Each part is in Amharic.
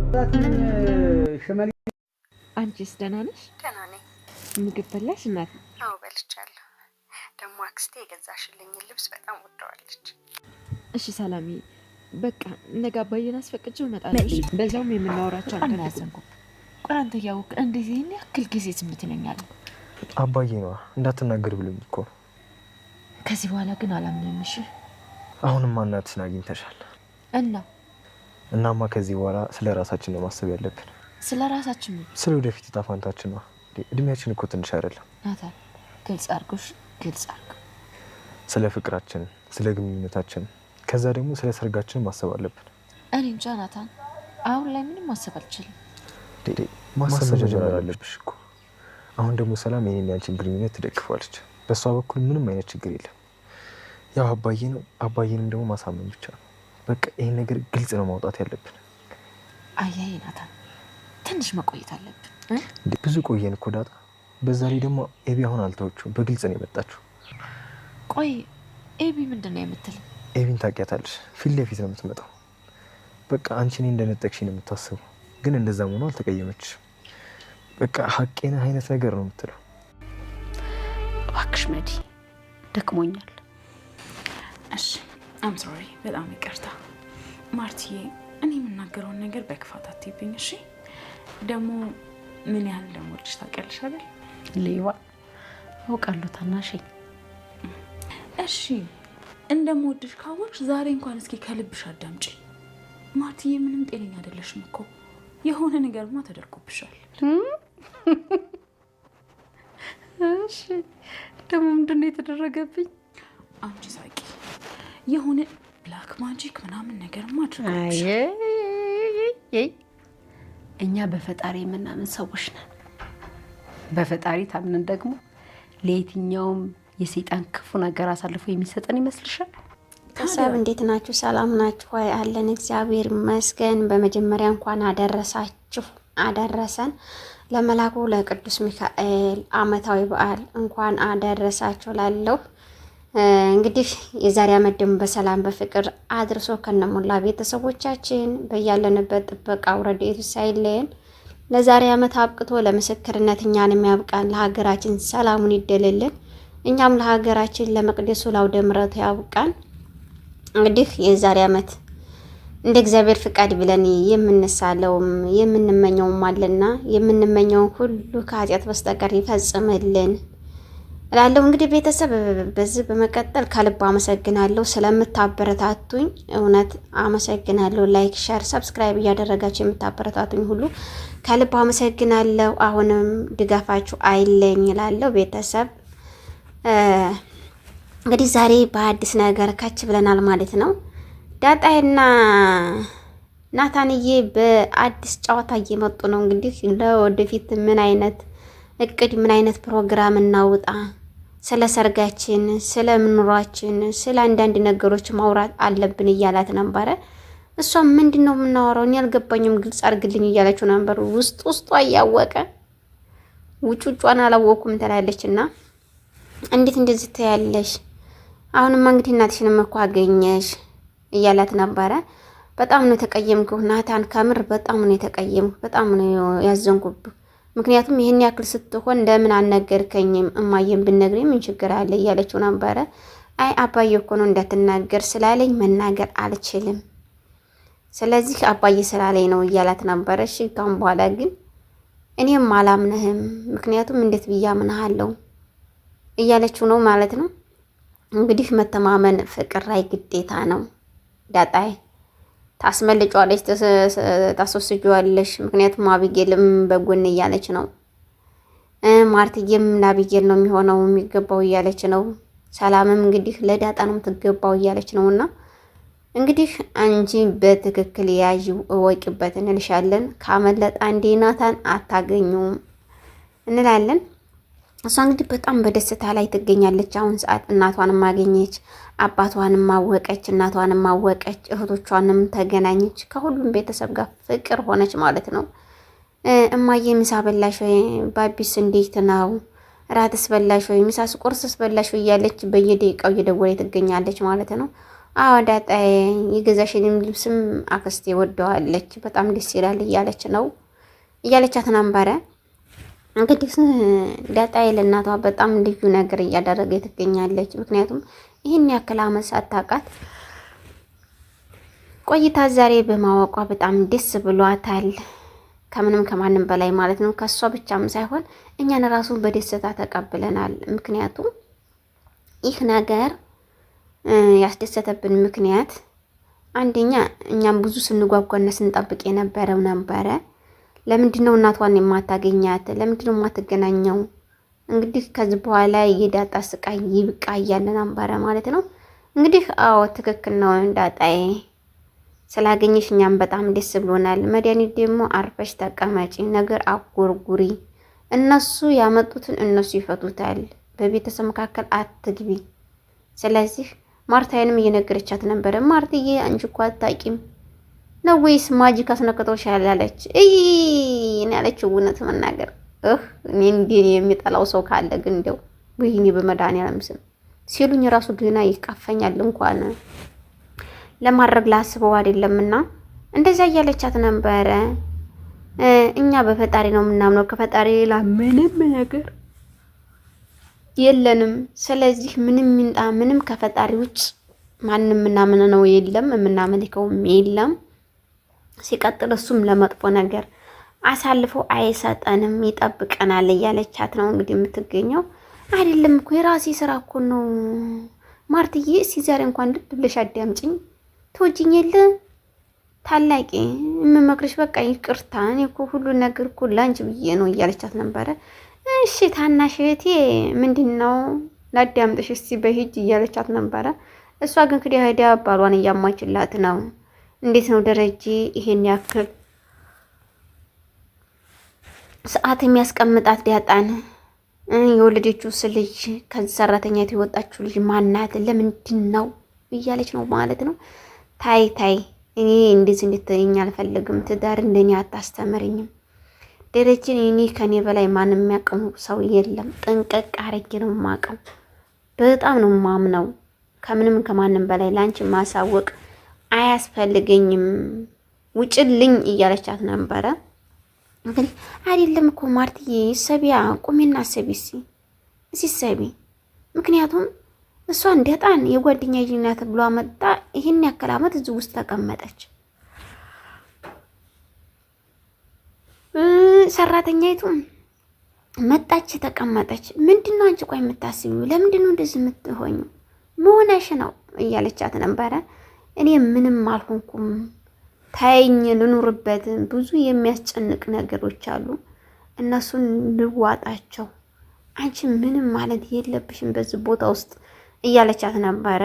ሽመል አንቺስ ደህና ነሽ? ደህና ነኝ። ምግብ በላሽ እናት? አዎ በልቻለሁ። ደግሞ አክስቴ የገዛሽልኝ ልብስ በጣም ወደዋለች። እሺ ሰላሚ፣ በቃ ነገ አባዬን አስፈቅጄው እመጣለሁ። በዛውም የምናወራቸው አንተ ያሰንኩ። ቆይ አንተ ያውቅ እንደዚህ ይሄን ያክል ጊዜ ዝም ትለኛለህ? አባዬ ነው እንዳትናገር ብሎኝ እኮ። ከዚህ በኋላ ግን አላምንም። እሺ አሁንም እናትሽን አግኝተሻል እናማ ከዚህ በኋላ ስለ ራሳችን ነው ማሰብ ያለብን። ስለ ራሳችን ነው? ስለ ወደፊት ዕጣ ፈንታችን ነው። እድሜያችን እኮ ትንሽ አይደለም። ናታን ግልጽ አድርጎሽ ግልጽ አድርጎ ስለ ፍቅራችን፣ ስለ ግንኙነታችን፣ ከዛ ደግሞ ስለ ሰርጋችን ማሰብ አለብን። እኔ እንጃ ናታን፣ አሁን ላይ ምንም ማሰብ አልችልም። ማሰብ መጀመር አለብሽ እኮ። አሁን ደግሞ ሰላም የኔን ያንቺን ግንኙነት ትደግፈዋለች። በሷ በኩል ምንም አይነት ችግር የለም። ያው አባዬ ነው፣ አባዬንም ደግሞ ማሳመን ብቻ ነው። በቃ ይሄን ነገር ግልጽ ነው ማውጣት ያለብን። አያይ ናታን፣ ትንሽ መቆየት አለብን። ብዙ ቆየን እኮ ዳጣ። በዛ ላይ ደግሞ ኤቢ አሁን አልተወችም፣ በግልጽ ነው የመጣችው። ቆይ ኤቢ ምንድን ነው የምትል? ኤቢን ታውቂያታለሽ? ፊት ለፊት ነው የምትመጣው። በቃ አንቺ እኔ እንደነጠቅሽ ነው የምታስበው፣ ግን እንደዛ መሆኑ አልተቀየመችም። በቃ ሀቄን አይነት ነገር ነው የምትለው። እባክሽ መዲ ደክሞኛል። እሺ አም ሶሪ፣ በጣም ይቅርታ ማርቲዬ። እኔ የምናገረውን ነገር በክፋት አትይብኝ እሺ? ደግሞ ምን ያህል እንደምወድሽ ታውቂያለሽ አይደል? ሌባ አውቃለሁ ታናሽ። እሺ እንደምወድሽ ካወቅሽ ዛሬ እንኳን እስኪ ከልብሽ አዳምጪ ማርቲዬ። ምንም ጤነኛ አይደለሽም እኮ፣ የሆነ ነገርማ ተደርጎብሻል። እሺ ደግሞ ምንድን ነው የተደረገብኝ? አንቺ ሳቂ፣ የሆነ ብላክ ማጂክ ምናምን ነገርማ አድርጎብሻል። እኛ በፈጣሪ የምናምን ሰዎች ነን። በፈጣሪ ታምነን ደግሞ ለየትኛውም የሰይጣን ክፉ ነገር አሳልፎ የሚሰጠን ይመስልሻል? ቤተሰብ እንዴት ናችሁ? ሰላም ናችሁ ወይ? አለን እግዚአብሔር ይመስገን። በመጀመሪያ እንኳን አደረሳችሁ አደረሰን ለመላኩ ለቅዱስ ሚካኤል ዓመታዊ በዓል እንኳን አደረሳችሁ ላለው። እንግዲህ የዛሬ ዓመት ደግሞ በሰላም በፍቅር አድርሶ ከነሙላ ቤተሰቦቻችን በያለንበት ጥበቃ ረድኤቱ ሳይለየን ለዛሬ ዓመት አብቅቶ ለምስክርነት እኛንም ያብቃን። ለሀገራችን ሰላሙን ይደልልን፣ እኛም ለሀገራችን ለመቅደሱ ለአውደ ምሕረቱ ያብቃን። እንግዲህ የዛሬ ዓመት እንደ እግዚአብሔር ፍቃድ ብለን የምንሳለውም የምንመኘውም አለና የምንመኘውን ሁሉ ከኃጢአት በስተቀር ይፈጽምልን እላለሁ። እንግዲህ ቤተሰብ በዚህ በመቀጠል ከልብ አመሰግናለሁ ስለምታበረታቱኝ፣ እውነት አመሰግናለሁ። ላይክ፣ ሼር፣ ሰብስክራይብ እያደረጋችሁ የምታበረታቱኝ ሁሉ ከልብ አመሰግናለሁ። አሁንም ድጋፋችሁ አይለኝ እላለሁ። ቤተሰብ እንግዲህ ዛሬ በአዲስ ነገር ከች ብለናል ማለት ነው። ዳጣይና ናታንዬ በአዲስ ጨዋታ እየመጡ ነው። እንግዲህ ለወደፊት ምን አይነት እቅድ ምን አይነት ፕሮግራም እናውጣ፣ ስለ ሰርጋችን፣ ስለ ምኑሯችን፣ ስለ አንዳንድ ነገሮች ማውራት አለብን እያላት ነበረ። እሷም ምንድን ነው የምናወራው? እኔ አልገባኝም፣ ግልጽ አድርግልኝ እያለችው ነበር። ውስጧ እያወቀ ውጭዋን አላወኩም ትላለች። እና እንዴት እንደዚህ ትያለሽ? አሁንማ እንግዲህ እናትሽንም እኮ አገኘሽ እያላት ነበረ። በጣም ነው የተቀየምኩህ ናታን፣ ከምር በጣም ነው የተቀየምኩ፣ በጣም ነው ያዘንኩብህ። ምክንያቱም ይህን ያክል ስትሆን ለምን አልነገርከኝም? እማዬን ብትነግሪኝ ምን ችግር አለ እያለችው ነበረ። አይ አባዬ እኮ ነው እንዳትናገር ስላለኝ መናገር አልችልም፣ ስለዚህ አባዬ ስላለኝ ነው እያላት ነበረ። እሺ ካሁን በኋላ ግን እኔም አላምንህም፣ ምክንያቱም እንዴት ብዬ አምንሃለሁ እያለችው ነው ማለት ነው። እንግዲህ መተማመን ፍቅር ላይ ግዴታ ነው። ዳጣይ ታስመልጫዋለች፣ ታስወስጂዋለሽ። ምክንያቱም አቢጌልም በጎን እያለች ነው። ማርትዬም ለአቢጌል ነው የሚሆነው የሚገባው እያለች ነው። ሰላምም እንግዲህ ለዳጣ ነው የምትገባው እያለች ነው። እና እንግዲህ አንቺ በትክክል ያዥው እወቂበት እንልሻለን። ካመለጠ አንዴ ናታን አታገኙም እንላለን። እሷ እንግዲህ በጣም በደስታ ላይ ትገኛለች። አሁን ሰዓት እናቷንም አገኘች፣ አባቷንም አወቀች፣ እናቷንም አወቀች፣ እህቶቿንም ተገናኘች። ከሁሉም ቤተሰብ ጋር ፍቅር ሆነች ማለት ነው። እማዬ ምሳ በላሽ ወይ? ባቢስ እንዴት ነው? ራትስ በላሽ ወይ? ምሳስ ቁርስስ በላሽ ወይ? እያለች በየደቂቃው እየደወለች ትገኛለች ማለት ነው። አዎ ዳጣዬ የገዛሽንም ልብስም አክስቴ ወደዋለች፣ በጣም ደስ ይላል እያለቻት ነበረ። እንግዲህ ዳጣዬ ለእናቷ በጣም ልዩ ነገር እያደረገ ትገኛለች። ምክንያቱም ይህን ያክል ዓመት ሳታውቃት ቆይታ ዛሬ በማወቋ በጣም ደስ ብሏታል። ከምንም ከማንም በላይ ማለት ነው። ከሷ ብቻም ሳይሆን እኛን ራሱ በደስታ ተቀብለናል። ምክንያቱም ይህ ነገር ያስደሰተብን ምክንያት አንደኛ እኛም ብዙ ስንጓጓና ስንጠብቅ የነበረው ነበረ። ለምንድን ነው እናቷን የማታገኛት? ለምንድን ነው የማትገናኘው? እንግዲህ ከዚህ በኋላ የዳጣ ስቃይ ይብቃ እያለ ነበረ ማለት ነው። እንግዲህ አዎ ትክክል ነው ዳጣዬ፣ ስላገኘሽ እኛም በጣም ደስ ብሎናል። መድኃኒት ደግሞ አርፈሽ ተቀመጪ፣ ነገር አጎርጉሪ። እነሱ ያመጡትን እነሱ ይፈቱታል። በቤተሰብ መካከል አትግቢ። ስለዚህ ማርታዬንም እየነገረቻት ነበረ። ማርትዬ አንቺ እኮ አታውቂም ነው ወይስ ማጂክ አስነክቶሻል አለች። እኔ ያለችው እውነት መናገር እኔ እንዲህ የሚጠላው ሰው ካለ ግን እንደው ወይኔ በመድኃኒዓለም ስም ሲሉኝ ራሱ ገና ይቃፈኛል። እንኳን ለማድረግ ላስበው አይደለምና እንደዛ እያለቻት ነበረ። እኛ በፈጣሪ ነው የምናምነው፣ ከፈጣሪ ሌላ ምንም ነገር የለንም። ስለዚህ ምንም ይምጣ ምንም ከፈጣሪ ውጭ ማንም የምናምነው የለም፣ የምናመልከውም የለም። ሲቀጥል እሱም ለመጥፎ ነገር አሳልፎ አይሰጠንም፣ ይጠብቀናል እያለቻት ነው እንግዲህ የምትገኘው። አይደለም እኮ የራሴ ስራ እኮ ነው ማርትዬ፣ እስኪ ዛሬ እንኳን ልብ ብለሽ አዳምጪኝ። ትወጂኝ የለ ታላቂ የምመክርሽ፣ በቃ ይቅርታ፣ እኔ እኮ ሁሉ ነገር እኮ ላንቺ ብዬ ነው እያለቻት ነበረ። እሺ ታናሽ እህቴ ምንድን ነው ላዳምጥሽ እስቲ በሂጅ እያለቻት ነበረ። እሷ ግን ክዲያ ሄዳ ባሏን እያማችላት ነው። እንዴት ነው ደረጀ ይሄን ያክል ሰዓት የሚያስቀምጣት ዳጣን? የወለደችው ልጅ ከዚህ ሰራተኛት የወጣችው ልጅ ማናት? ለምንድን ነው እያለች ነው ማለት ነው። ታይ እኔ እንደዚህ እንድትይኝ አልፈልግም። ትዳር እንደኔ አታስተምርኝም። ደረጀን እኔ ከኔ በላይ ማንም የሚያውቀው ሰው የለም። ጥንቅቅ አረጌ ነው የማውቀው። በጣም ነው ማምነው። ከምንም ከማንም በላይ ላንቺ ማሳወቅ አያስፈልገኝም፣ ውጭልኝ እያለቻት ነበረ። እንግዲህ አይደለም እኮ ማርትዬ ሰቢያ ቁሜና ሰቢ እሲ ሰቢ። ምክንያቱም እሷ እንደጣን የጓደኛ ይናት ብሎ አመጣ። ይሄን ያክል ዓመት እዚህ ውስጥ ተቀመጠች። ሰራተኛይቱ መጣች ተቀመጠች። ምንድነው አንቺ ቆይ የምታስቢው? ለምንድነው እንደዚህ የምትሆኙ? መሆነሽ ነው እያለቻት ነበረ። እኔ ምንም አልሆንኩም፣ ታይኝ ልኑርበት። ብዙ የሚያስጨንቅ ነገሮች አሉ፣ እነሱን ልዋጣቸው። አንቺ ምንም ማለት የለብሽም በዚህ ቦታ ውስጥ እያለቻት ነበረ።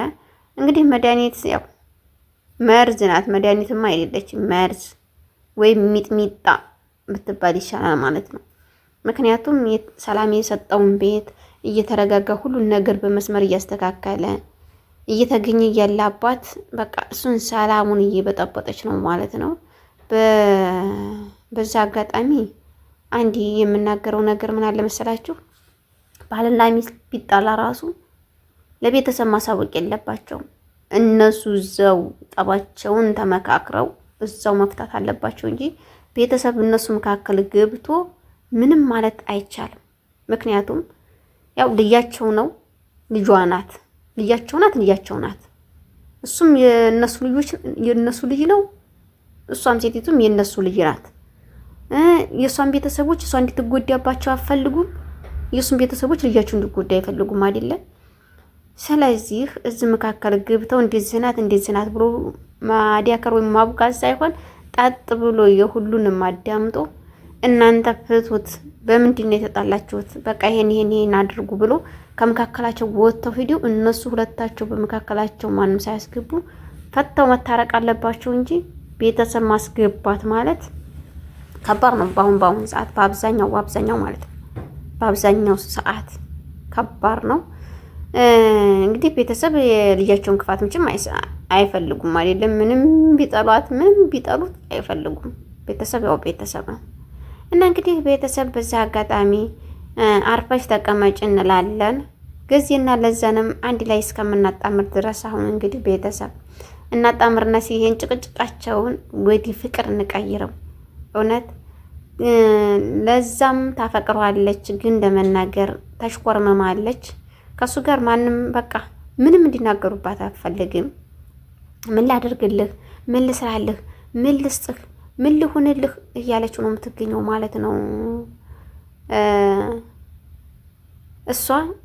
እንግዲህ መድኃኒት ያው መርዝ ናት፣ መድኃኒትማ አይደለችም፣ መርዝ ወይም ሚጥሚጣ ብትባል ይሻላል ማለት ነው። ምክንያቱም ሰላም የሰጠውን ቤት እየተረጋጋ ሁሉን ነገር በመስመር እያስተካከለ እየተገኘ ያላባት በቃ እሱን ሰላሙን እየበጠበጠች ነው ማለት ነው። በዛ አጋጣሚ አንድ የምናገረው ነገር ምን አለ መሰላችሁ? ባልና ሚስት ቢጣላ ራሱ ለቤተሰብ ማሳወቅ የለባቸውም። እነሱ እዛው ጠባቸውን ተመካክረው እዛው መፍታት አለባቸው እንጂ ቤተሰብ እነሱ መካከል ገብቶ ምንም ማለት አይቻልም። ምክንያቱም ያው ልጃቸው ነው፣ ልጇ ናት፣ ልጃቸው ናት። እሱም የነሱ ልጅ ነው፣ እሷም ሴቲቱም የነሱ ልጅ ናት። የእሷን ቤተሰቦች እሷ እንድትጎዳባቸው አፈልጉም፣ የእሱም ቤተሰቦች ልጃቸው እንዲጎዳ አይፈልጉም አይደለ? ስለዚህ እዚህ መካከል ገብተው እንደዚህ ናት ብሎ ማዲያከር ወይም ማቡካት ሳይሆን ጣጥ ብሎ የሁሉንም አዳምጦ እናንተ ፍቱት፣ በምንድን ነው የተጣላችሁት? በቃ ይሄን አድርጉ ብሎ ከመካከላቸው ወጥተው ሂደው እነሱ ሁለታቸው በመካከላቸው ማንም ሳያስገቡ ፈተው መታረቅ አለባቸው እንጂ ቤተሰብ ማስገባት ማለት ከባድ ነው። በአሁን ሰዓት በአብዛኛው ማለት ነው፣ በአብዛኛው ሰዓት ከባድ ነው። እንግዲህ ቤተሰብ የልጃቸውን ክፋት ምንም አይፈልጉም አይደለም። ምንም ቢጠሉት አይፈልጉም። ቤተሰብ ያው ቤተሰብ ነው። እና እንግዲህ ቤተሰብ በዛ አጋጣሚ አርፈሽ ተቀመጭ እንላለን። ገዜና ለዛንም አንድ ላይ እስከምናጣምር ድረስ አሁን እንግዲህ ቤተሰብ እናጣምርና ሲሄን ጭቅጭቃቸውን ወደ ፍቅር እንቀይረው። እውነት ለዛም ታፈቅረዋለች፣ ግን ለመናገር ተሽኮርመማለች። ከሱ ጋር ማንም በቃ ምንም እንዲናገሩባት አትፈልግም። ምን ላደርግልህ፣ ምን ልስራልህ፣ ምን ልስጥህ፣ ምን ልሁንልህ እያለች ነው የምትገኘው ማለት ነው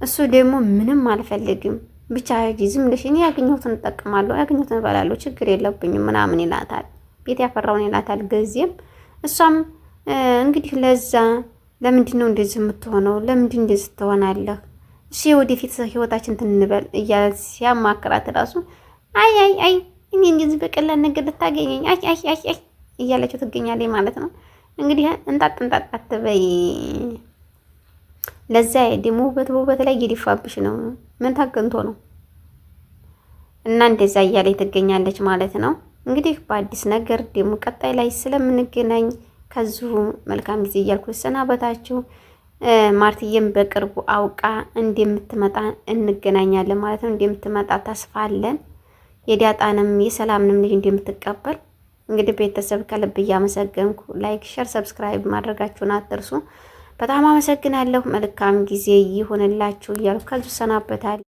እሱ ደግሞ ምንም አልፈልግም ብቻ ዝም ብለሽ እኔ ያገኘሁትን እጠቀማለሁ፣ ያገኘሁትን እበላለሁ፣ ችግር የለብኝም ምናምን ይላታል። ቤት ያፈራውን ይላታል ገዜም። እሷም እንግዲህ ለዛ ለምንድን ነው እንደዚህ የምትሆነው? ለምንድን እንደዚህ ትሆናለህ? እሺ ወደፊት ህይወታችን ትንበል እያለ ሲያማክራት እራሱ አይ እኔ እንደዚህ በቀላል ነገር ልታገኘኝ አይ እያለችው ትገኛለች ማለት ነው። እንግዲህ እንጣጥ አትበይ፣ ለዛ ደግሞ ውበት ላይ እየደፋብሽ ነው። ምን ታገንቶ ነው? እና እንደዛ እያለች ትገኛለች ማለት ነው። እንግዲህ በአዲስ ነገር ደግሞ ቀጣይ ላይ ስለምንገናኝ ከዚሁ መልካም ጊዜ እያልኩ ሰናበታችሁ። ማርትዬም በቅርቡ አውቃ እንደምትመጣ እንገናኛለን ማለት ነው። እንደምትመጣ ተስፋ አለን። የዳጣንም የሰላምንም ልጅ እንደምትቀበል እንግዲህ ቤተሰብ ከልብ እያመሰገንኩ ላይክ፣ ሸር፣ ሰብስክራይብ ማድረጋችሁን አትርሱ። በጣም አመሰግናለሁ። መልካም ጊዜ ይሁንላችሁ እያልኩ ከዚሁ ሰናበታለሁ።